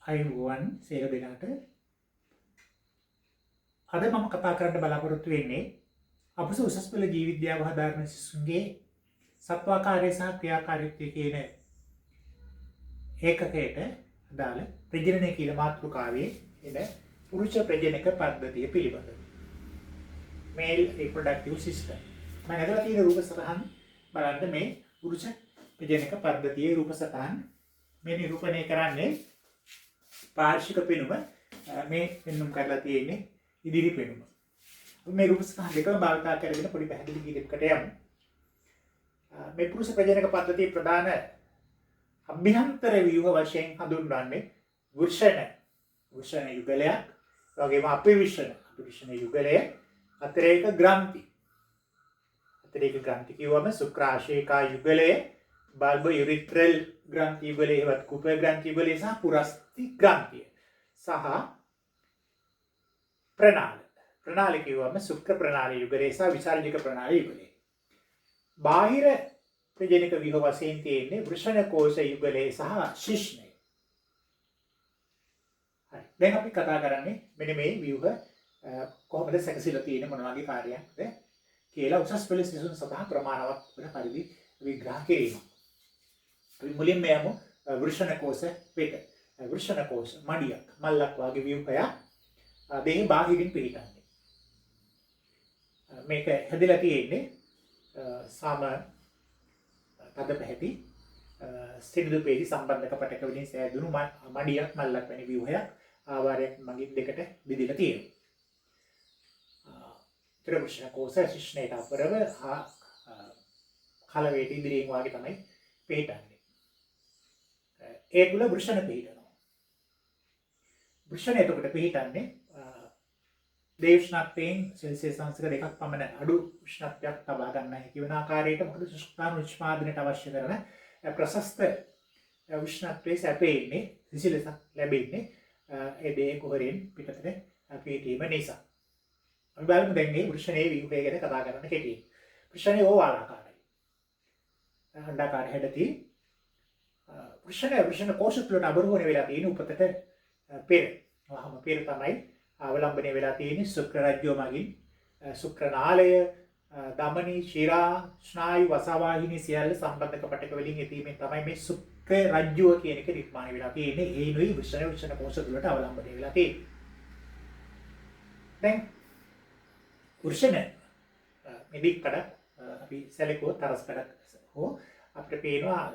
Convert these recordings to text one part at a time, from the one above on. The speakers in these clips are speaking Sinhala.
අයිබෝවන් සියලු දෙනාට අද මම කතා කරන්න බලාපොරොත්තු වෙන්නේ අපස උසස් පෙළ ජීව විද්‍යාව හදාරන සිසුන්ගේ සත්වාකාරය සහ ක්‍රියාකාරීත්වය කියන ඒකකයට අදාළ ප්‍රජනනය කියලා මාතෘකාවේ එන පුරුෂ ප්‍රජනක පද්ධතිය පිළිබඳව. Male reproductive system. මම අදලා තියෙන රූප සටහන් බලන්න මේ පුරුෂ ප්‍රජනක පද්ධතියේ රූප සටහන් මේ නිරූපණය කරන්නේ පාර්ශ්වික පෙනුම මේ පෙන්නුම් කරලා තියෙන්නේ ඉදිරි පෙනුම. මේ රූප සටහන් දෙකම භාවිත කරගෙන පොඩි පැහැදිලි කිරීමකට යමු. මේ පුරුෂ ප්‍රජනක පද්ධතියේ ප්‍රධාන අභ්‍යන්තර ව්‍යුහ වශයෙන් හඳුන්වන්නේ වෘෂණ යුගලයක්, වගේම අපවිෂණ යුගලය, අතිරේක ග්‍රන්ථි. අතිරේක ග්‍රන්ථි කියවම ශුක්‍රාශයකා යුගලය, බල්බ යුරිත්‍රල් ග්‍රන්ථි යුගලය, හෙවත් කුප ග්‍රන්ථි යුගලය සහ පුරස්ති ග්‍රන්ථිය සහ ප්‍රනාල. ප්‍රනාල කියවම ශුක්‍ර ප්‍රනාල යුගලය සහ විසර්ජක ප්‍රනාල යුගලය. බාහිර ප්‍රජනක ව්‍යුහ වශයෙන් තියෙන්නේ වෘෂණ කෝෂ යුගලය සහ ශිශ්නය. හරි. දැන් අපි කතා කරන්නේ මෙන්න මේ ව්‍යුහ කොහොමද සැකසීලා තියෙන්නේ, මොන වගේ කාර්යයක්ද කියලා උසස් පෙළ සිසුන් සඳහා ප්‍රමාණවත් වන පරිදි විග්‍රහ කිරීම. අපි මුලින්ම යමු වෘෂණ කෝෂ පිට. වෘෂණ කෝෂ මඩියක්, මල්ලක් වගේ ව්‍යුහයක් දෙහි බාහිරින් පිහිටන්නේ. මේක හැදිලා තියෙන්නේ සාම තද පැහැති සිනිඳු පේශි සම්බන්ධක පටක වලින් සෑදුණු මඩියක්, මල්ලක් වැනි ව්‍යුහයක් ආවාරයක් මගින් දෙකට බෙදලා තියෙනවා. ත්‍රිවෘෂණ කෝෂ ශිශ්නයට අපරව කලවේට ඉදිරියෙන් වාගේ තමයි පිහිටන්නේ. ඒ තුල වෘෂණ පිහිටනවා. වෘෂණ එතකොට පිහිටන්නේ දේශනාත්යෙන් සෙල්සියස් අංශක 2ක් පමණ අඩු උෂ්ණත්වයක් තබා ගන්න හැකි වෙන ආකාරයට මොකද සුෂ්ඨාණු නිෂ්පාදනයට අවශ්‍ය කරන ප්‍රශස්ත උෂ්ණත්වයේ සැපෙන්නේ සිසිලස ලැබෙන්නේ ඒ දේ කුහරෙන් පිටතට පිටීම නිසා. අපි බලමු දැන් මේ වෘෂණයේ ව්‍යුහය ගැන කතා කරන්න කෙටියෙන්. වෘෂණයේ ඕවාලාකාරයි. අණ්ඩාකාර හැඩති වෘෂණ කෝෂ තුළට අබරුවන වෙලා තියෙන උපතට පෙර. වහම පෙර තමයි අවලම්බනය වෙලා තියෙන්නේ ශුක්‍ර රජ්‍යෝ මගින්. ශුක්‍ර නාලය, දමනී, ශිරා, ස්නායු, වසවාහිනී සියල්ල සම්බන්ධක පටක වලින් ඇතිවීමෙන් තමයි මේ ශුක්‍ර රජ්‍යෝ කියන එක නිර්මාණය වෙලා තියෙන්නේ. ඒනුයි වෘෂණ කෝෂ තුළට අවලම්බනය වෙලා තියෙන්නේ. දැන් වෘෂණ මෙදික් කඩක් අපි සැලකුව තරස් කඩක් හෝ අපිට පේනවා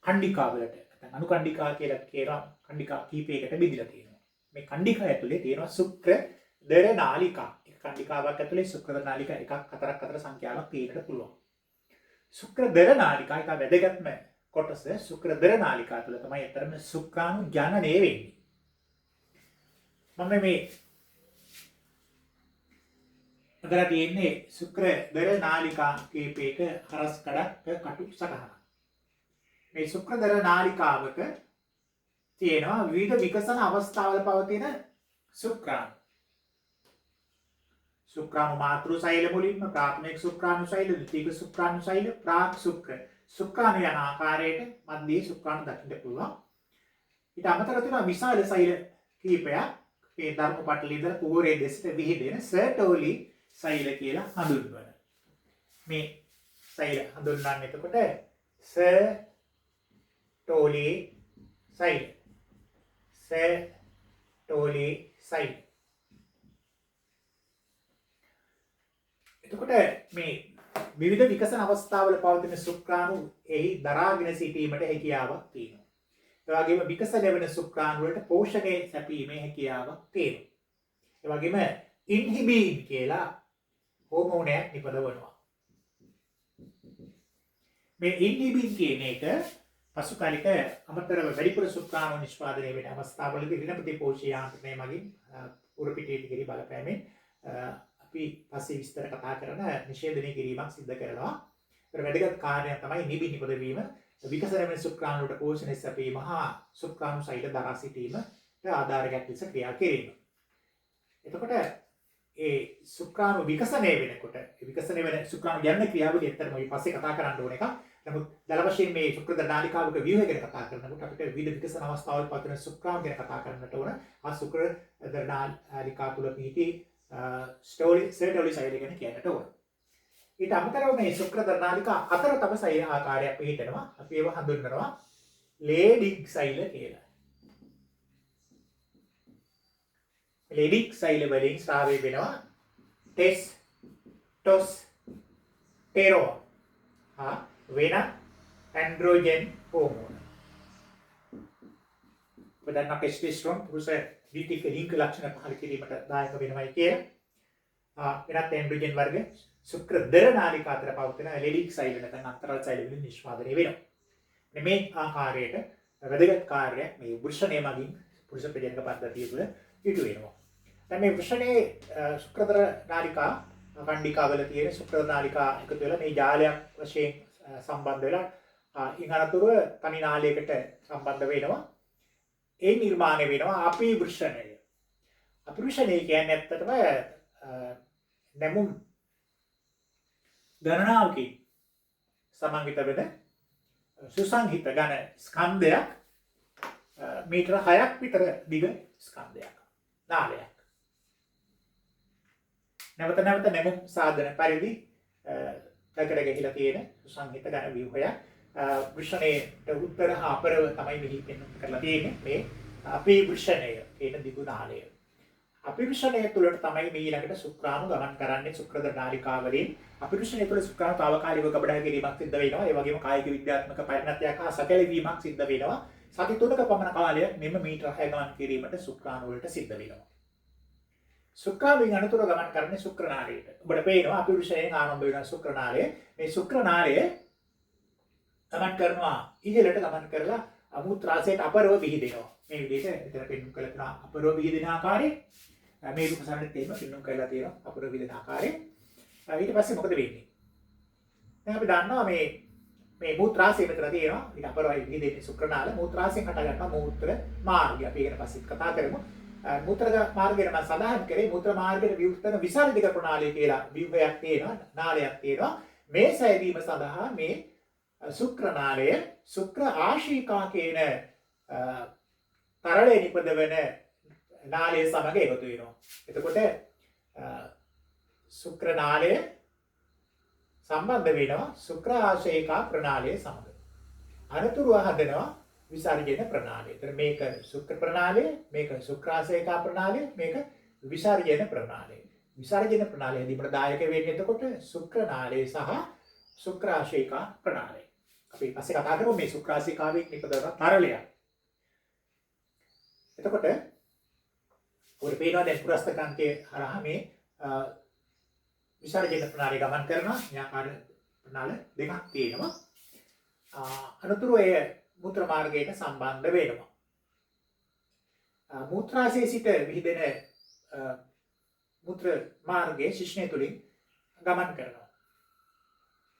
කණ්ඩිකාවලට නැත්නම් අනුකණ්ඩිකා කියලා කියනවා. කණ්ඩිකා කීපයකට බෙදලා තියෙනවා. මේ කණ්ඩිකා ඇතුලේ තියෙනවා ශුක්‍ර දර නාලිකා. එක කණ්ඩිකාවක් ඇතුලේ ශුක්‍ර දර නාලිකා එකක් හතරක් අතර සංඛ්‍යාවක් තියෙන්නට පුළුවන්. ශුක්‍ර දර නාලිකා එක වැදගත්ම කොටස. ශුක්‍ර දර නාලිකා තුළ තමයි අතරම ශුක්‍රාණු ජනනය වෙන්නේ. මම මේ අදලා තියෙන්නේ ශුක්‍ර දර නාලිකා කීපයක හරස් කඩක් කටු සටහනක්. මේ ශුක්‍ර දර නාලිකාවක තියෙනවා විවිධ විකසන අවස්ථාවල පවතින ශුක්‍රාණු. ශුක්‍රාණු මාතෘ සෛල මුලින්ම ප්‍රාථමික ශුක්‍රාණු සෛල, ද්විතීයික ශුක්‍රාණු සෛල, ප්‍රාක් ශුක්‍ර ශුක්‍රාණු යන ආකාරයට මධ්‍යයේ ශුක්‍රාණු දකින්න පුළුවන්. ඊට අමතරව තියෙනවා විශාල සෛල කීපයක්. මේ ධර්ම පටලේ ඉඳලා කුහරයේ දෙසට විහිදෙන සර්ටෝලි සෛල කියලා හඳුන්වන. මේ සෛල හඳුන්වන්නේ එතකොට සර්ටෝලි සෛල. සර්ටෝලි සෛල. එතකොට මේ විවිධ විකසන අවස්ථාවල පවතින ශුක්‍රාණු එහි දරාගෙන සිටීමට හැකියාවක් තියෙනවා. ඒ වගේම විකසන වෙන ශුක්‍රාණු වලට පෝෂණය සැපීමේ හැකියාවක් තියෙනවා. ඒ වගේම ඉන්හිබින් කියලා හෝමෝනයක් නිපදවනවා. මේ ඉන්හිබින් කියන එක පසු කාලික අමතරව වැඩිපුර ශුක්‍රාණු නිෂ්පාදනය වෙන අවස්ථාවලදී ඍණ ප්‍රතිපෝෂී යාන්ත්‍රණය මගින් උරපිටේට කිරි බලපෑමෙන් අපි පස්සේ විස්තර කතා කරන නිෂේධනය කිරීමක් සිදු කරනවා. ඒතර වැදගත් කාර්යයක් තමයි නිබි නිපදවීම, විකසන වෙන ශුක්‍රාණු වලට පෝෂණය සැපීම හා ශුක්‍රාණු සහිත දරා සිටීමට ආධාරයක් ලෙස ක්‍රියා කිරීම. එතකොට ඒ ශුක්‍රාණු විකසනය වෙනකොට විකසනය වෙන ශුක්‍රාණු යන ක්‍රියාවලිය ඇත්තටම අපි පස්සේ කතා කරන්න ඕන එකක්. නමුත් දල වශයෙන් මේ ශුක්‍රද නාලිකාවක ව්‍යුහය ගැන කතා කරනකොට අපිට විවිධ විකසන අවස්ථාවල පවතින ශුක්‍රාණු ගැන කතා කරන්නට ඕන. ආ ශුක්‍රද නාලිකාව තුළ පිහිටි සර්ටොලි සෛලය ගැන කියන්නට ඕන. ඊට අමතරව මේ ශුක්‍රද නාලිකා අතර තව සෛල ආකාරයක් පිහිටනවා. අපි ඒව හඳුන්වනවා ලේඩික් සෛල කියලා. ලේඩික් සෛල වලින් ස්‍රාවය වෙනවා ටෙස්, ටොස්, ටෙරෝ හා වෙන ඇන්ඩ්‍රෝජන් හෝමෝන. ඔබදන්නා ටෙස්ටෙස්ටරෝන් පුරුෂ ද්විතීයික ලිංග ලක්ෂණ පහළ කිරීමට දායක වෙනවයි කියලා. වෙනත් ඇන්ඩ්‍රෝජන් වර්ග ශුක්‍රදර නාලිකා අතර පවතින ලේඩික් සෛල නැත්නම් අන්තරාල සෛල වලින් නිෂ්පාදනය වෙනවා. මේ ආකාරයට වැදගත් කාර්යයක් මේ වෘෂණය මගින් පුරුෂ ප්‍රජනක පද්ධතිය තුළ ඉටු වෙනවා. දැන් මේ වෘෂණයේ ශුක්‍රදර නාලිකා කණ්ඩිකාවල තියෙන ශුක්‍රදර නාලිකා එකතු වෙලා මේ ජාලයක් වශයෙන් සම්බන්ධ වෙලා ඉන් අනතුරුව තනි නාලයකට සම්බන්ධ වෙනවා. ඒ නිර්මාණය වෙනවා අපිවෘෂණය. අපිවෘෂණය කියන්නේ ඇත්තටම නැමුම් ගණනාවකින් සමන්විත වෙන සුසංහිත ඝන ස්කන්ධයක් මීටර 6ක් විතර දිග ස්කන්ධයක් නාලයක්. නැවත නැවත නැමුම් සාධන පරිදි දකට ගහිලා තියෙන සුසංහිත ඝන ව්‍යුහයක්. වෘෂණයට උත්තර හා අපරව තමයි මෙහි පෙන්වන්න කරලා තියෙන්නේ මේ අපිවෘෂණය කියන දිගු නාලය. අපිවෘෂණය තුළට තමයි මේ ඊළඟට ශුක්‍රාණු ගමන් කරන්නේ ශුක්‍රදර නාලිකාවලින්. අපිවෘෂණය තුළ ශුක්‍රාණු తాවකාලිකව කබඩා කිරීමක් සිද්ධ වෙනවා. ඒ වගේම කායික විද්‍යාත්මක පරිණතයක් හා සැකලවීමක් සිද්ධ වෙනවා. සති 3ක පමණ කාලයක් මෙම මීටර 6 ගමන් කිරීමට ශුක්‍රාණු වලට සිද්ධ වෙනවා. ශුක්‍රාණුවෙන් අනතුරු ගමන් කරන්නේ ශුක්‍රනාලයට. ඔබට පේනවා අපිවෘෂණයෙන් ආරම්භ වෙන ශුක්‍රනාලය. මේ ශුක්‍රනාලය ගමන් කරනවා ඉහළට ගමන් කරලා අමුත්‍රාශයට අපරව විහිදෙනවා. මේ විදිහට විතර පෙන්වන්න කළ තියෙන අපරව විහිදෙන ආකාරය මේ රූපසරණෙත් එහෙම පෙන්වන්න කරලා තියෙනවා අපරව විහිදෙන ආකාරය. ඊට පස්සේ මොකද වෙන්නේ? දැන් අපි දන්නවා මේ මූත්‍රාශය මෙතන තියෙනවා. ඊට අපරවයි විහිදෙන්නේ ශුක්‍රනාල. මූත්‍රාශයෙන් හට ගන්නවා මූත්‍ර මාර්ගය. අපි ඒක පස්සේ කතා කරමු. මූත්‍ර මාර්ගය නම් සඳහන් කරේ මූත්‍ර මාර්ගයේ විවෘතන විසර්ජික ප්‍රණාලය කියලා ව්‍යුහයක් තියෙනවා. නාලයක් තියෙනවා. මේ සැදීම සඳහා මේ ශුක්‍රනාලය ශුක්‍ර ආශීකා කියන තරලේ නිපදවන නාලය සමග එකතු වෙනවා. එතකොට ශුක්‍රනාලය සම්බන්ධ වෙනවා ශුක්‍ර ආශීකා ප්‍රණාලය සමග. අනතුරුව හදනවා විසර්ජන ප්‍රණාලය. එතන මේක ශුක්‍ර ප්‍රණාලය, මේක ශුක්‍රාශීකා ප්‍රණාලය, මේක විසර්ජන ප්‍රණාලය. විසර්ජන ප්‍රණාලයේදී ප්‍රදායක වෙන්නේ එතකොට ශුක්‍රනාලය සහ ශුක්‍රාශීකා ප්‍රණාලය. අපි පස්සේ කතා කරමු මේ ශුක්‍රාශීකාවෙන් නිපදවන තරලයක්. එතකොට ඔය පේනවා දැන් පුරස්ත කාන්තයේ හරහා මේ විසර්ජන ප්‍රණාලය ගමන් කරනවා. න්‍යාකාර ප්‍රණාල දෙකක් තියෙනවා. අනතුරු එය මූත්‍ර මාර්ගයට සම්බන්ධ වෙනවා. මූත්‍රාශයේ සිට විහිදෙන මූත්‍ර මාර්ගයේ ශිෂ්ණය තුලින් ගමන් කරනවා.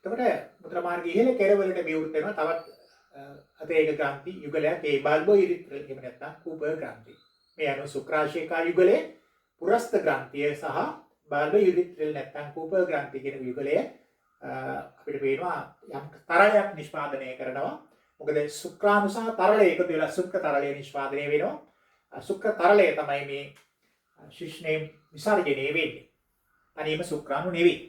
එතකොට මූත්‍ර මාර්ගයේ ඉහළ කෙරවලට විවෘත වෙනවා තවත් අතේක ග්‍රන්ථි යුගලයක් ඒ බල්බෝ ඉරිත්‍රල් එහෙම නැත්නම් කූපර් ග්‍රන්ථි. මේ අනුව ශුක්‍රාශීකා යුගලයේ පුරස්ත ග්‍රන්ථිය සහ බල්බෝ ඉරිත්‍රල් නැත්නම් කූපර් ග්‍රන්ථි කියන යුගලය අපිට පේනවා යම් තරලයක් නිෂ්පාදනය කරනවා. මොකද ශුක්‍රාණු සහ තරලය එකතු වෙලා ශුක්‍ර තරලය නිෂ්පාදනය වෙනවා. ශුක්‍ර තරලය තමයි මේ ශිෂ්ණේ විසර්ජනය වෙන්නේ. තනියම ශුක්‍රාණු නෙවෙයි.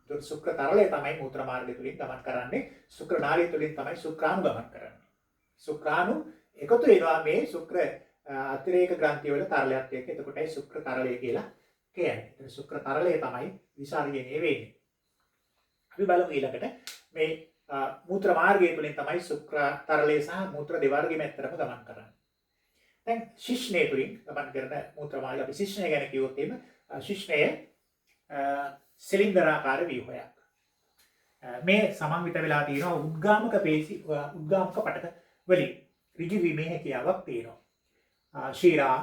ඒක ශුක්‍ර තරලය තමයි මූත්‍ර මාර්ගය තුලින් ගමන් කරන්නේ. ශුක්‍ර නාලය තුලින් තමයි ශුක්‍රාණු ගමන් කරන්නේ. ශුක්‍රාණු එකතු වෙනවා මේ ශුක්‍ර අතිරේක ග්‍රන්ථිය වල තරලයක් එක්ක. එතකොටයි ශුක්‍ර තරලය කියලා කියන්නේ. ඒ ශුක්‍ර තරලය තමයි විසර්ජනය වෙන්නේ. අපි බලමු ඊළඟට මේ මූත්‍ර මාර්ගය තුලින් තමයි ශුක්‍ර තරලය සහ මූත්‍ර දෙවර්ගෙම ඇත්තටම ගමන් කරන්නේ. දැන් ශිෂ්ණය තුලින් ගමන් කරන මූත්‍ර මාර්ගය අපි ශිෂ්ණය ගැන කිව්වොත් එහෙම ශිෂ්ණය සිලින්ඩරාකාර ව්‍යුහයක්. මේ සමන්විත වෙලා තියෙනවා උද්ගාමක පේශි උද්ගාමක පටක වලින් ඍජු වීමේ හැකියාවක් තියෙනවා. ශීරා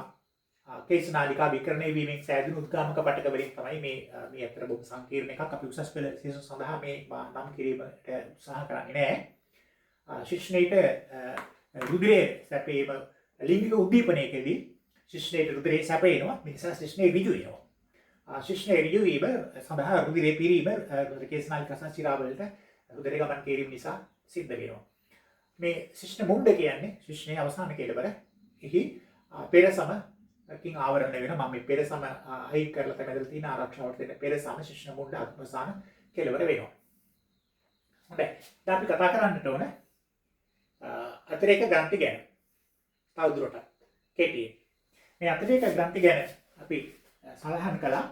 කේශනාලිකා විකරණය වීමෙන් සෑදුණු උද්ගාමක පටක වලින් තමයි මේ අතර බොහොම සංකීර්ණ එකක්. අපි උසස් පෙළ සීසන් සඳහා මේ නම් කිරීමට උත්සාහ කරන්නේ නැහැ. ශිෂ්ණයට රුධිරයේ සැපීම ලිංගික උද්දීපනයකදී ශිෂ්ණයට රුධිරයේ සැපේනවා. මේ නිසා ශිෂ්ණය ඍජු වෙනවා. ශිෂ්ණය ඍජු වීම සඳහා රුධිරයේ පිරීම කේශනාලිකා සහ ශිරා වලට රුධිර ගමන් කිරීම නිසා සිද්ධ වෙනවා. මේ ශිෂ්ණ මුණ්ඩ කියන්නේ ශිෂ්ණයේ අවසාන කෙළවර. එහි පෙරසමකින් ආවරණය වෙන මම මේ පෙරසම අයින් කරලා තමයි ඇදලා තියෙන ආරක්ෂාවට දෙන්න පෙරසම ශිෂ්ණ මුණ්ඩ අවසාන කෙළවර වෙනවා. හොඳයි. දැන් අපි කතා කරන්නට ඕන අතිරේක ග්‍රන්ථි ගැන. තවදුරටත් කෙටියෙන්. මේ අතිරේක ග්‍රන්ථි ගැන අපි සඳහන් කළා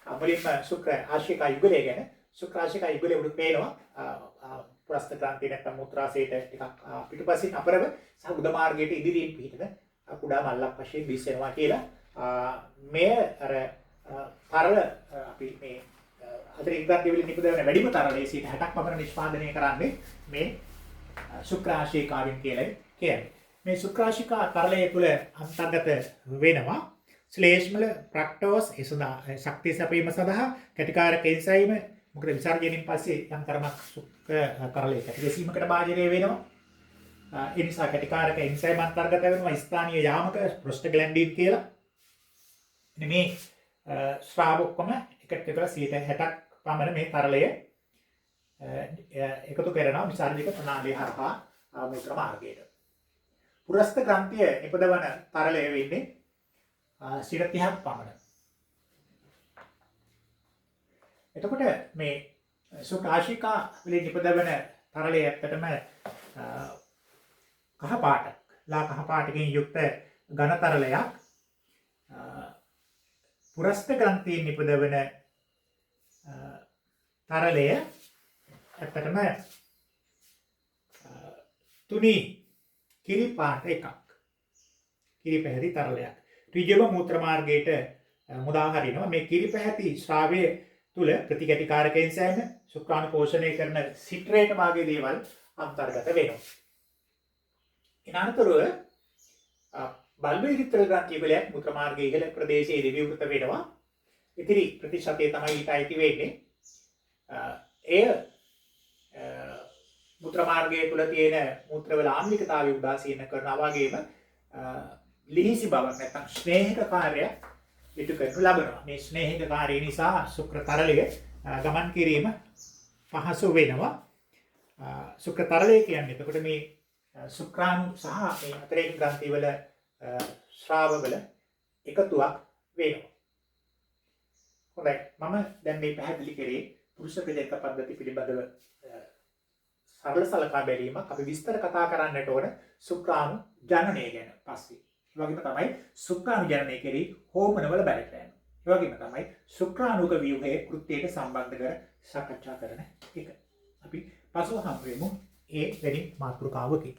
මුලින්ම ශුක්‍ර ආශ්‍රිකා යුගලය ගැන. ශුක්‍ර ආශ්‍රිකා යුගලය උඩ පේනවා පුරස්ත ග්‍රන්ථි නැත්නම් මුත්‍රාශයට ටිකක් පිටුපසින් අපරව සහ උඩ මාර්ගයට ඉදිරියෙන් පිහිටන කුඩා මල්ලක් වශයෙන් දිස්සෙනවා කියලා. මේ අර තරල අපි මේ අතිරේක ග්‍රන්ථි වලින් නිපදවන වැඩිම තරලයේ 60ක් පමණ නිෂ්පාදනය කරන්නේ මේ ශුක්‍ර ආශ්‍රිකාවෙන් කියලා කියන්නේ. මේ ශුක්‍ර ආශ්‍රිකා තරලය තුළ අන්තර්ගත වෙනවා ශ්ලේෂ්මල ප්‍රැක්ටෝස් ඒ සඳහා ශක්තිය සැපීම සඳහා කැටිකාරක එන්සයිම. මොකද විසර්ජනයෙන් පස්සේ යම් තරමක් ශුක්‍ර තරලයේ කැටිගැසීමකට භාජනය වෙනවා. ඒ නිසා කැටිකාරක එන්සයිම අන්තර්ගත වෙනවා ස්ථානීය යාමක ප්‍රොස්ටග්ලැන්ඩින් කියලා. මේ ස්‍රාව ඔක්කොම එකට එකලා 60ක් පමණ මේ තරලය එකතු කරනවා විසර්ජක ප්‍රණාලිය හරහා මූත්‍ර මාර්ගයට. පුරස්ත ග්‍රන්ථිය නිපදවන තරලය වෙන්නේ 30ක් පමණ. එතකොට මේ ශුක්‍ර ආශ්‍රිකා වලින් නිපදවන තරලය ඇත්තටම කහ පාටක් ලා කහ පාටකින් යුක්ත ඝන තරලයක්. පුරස්ත ග්‍රන්ථියෙන් නිපදවන තරලය ඇත්තටම තුනි කිරි පාට එකක්. කිරි පැහැති තරලයක්. ඍජුව මූත්‍ර මාර්ගයට මුදා හරිනවා. මේ කිරි පැහැති ශ්‍රාවයේ තුල ප්‍රතිකැටිකාරක එන්සයිම ශුක්‍රාණු පෝෂණය කරන සිට්‍රේට් වාගේ දේවල් අන්තර්ගත වෙනවා. ඉනතරව බල්බීරිත්‍ර ග්‍රන්ථිය වල මූත්‍ර මාර්ගයේ ඉහළ ප්‍රදේශයේ දිවිවෘත වෙනවා. ඉතිරි ප්‍රතිශතය තමයි ඊට අයිති වෙන්නේ. එය මූත්‍ර මාර්ගයේ තුල තියෙන මූත්‍රවල ආම්ලිකතාවය උදාසීන කරනවා වගේම ලිහිසි බවක් නැත්නම් ස්නේහික කාර්යයක් ඉටු කරනු ලබනවා. මේ ස්නේහික කාර්යය නිසා ශුක්‍ර තරලය ගමන් කිරීම පහසු වෙනවා. ශුක්‍ර තරලය කියන්නේ එතකොට මේ ශුක්‍රාණු සහ මේ අතිරේක ග්‍රන්ථි වල ශ්‍රාවවල එකතුවක් වෙනවා. හොඳයි. මම දැන් මේ පැහැදිලි කරේ පුරුෂ ප්‍රජනක පද්ධති පිළිබඳව සරල සලකා බැලීමක්. අපි විස්තර කතා කරන්නට ඕන ශුක්‍රාණු ජනනය ගැන පස්සේ. ඒ වගේම තමයි ශුක්‍රාණු ජනනය කෙරෙහි හෝමනවල බලපෑම. ඒ වගේම තමයි ශුක්‍රාණුක ව්‍යුහයේ කෘත්‍යයට සම්බන්ධ කර සාකච්ඡා කරන එක. අපි පසුව හමු වෙමු ඒ වෙනි මාතෘකාවකින්.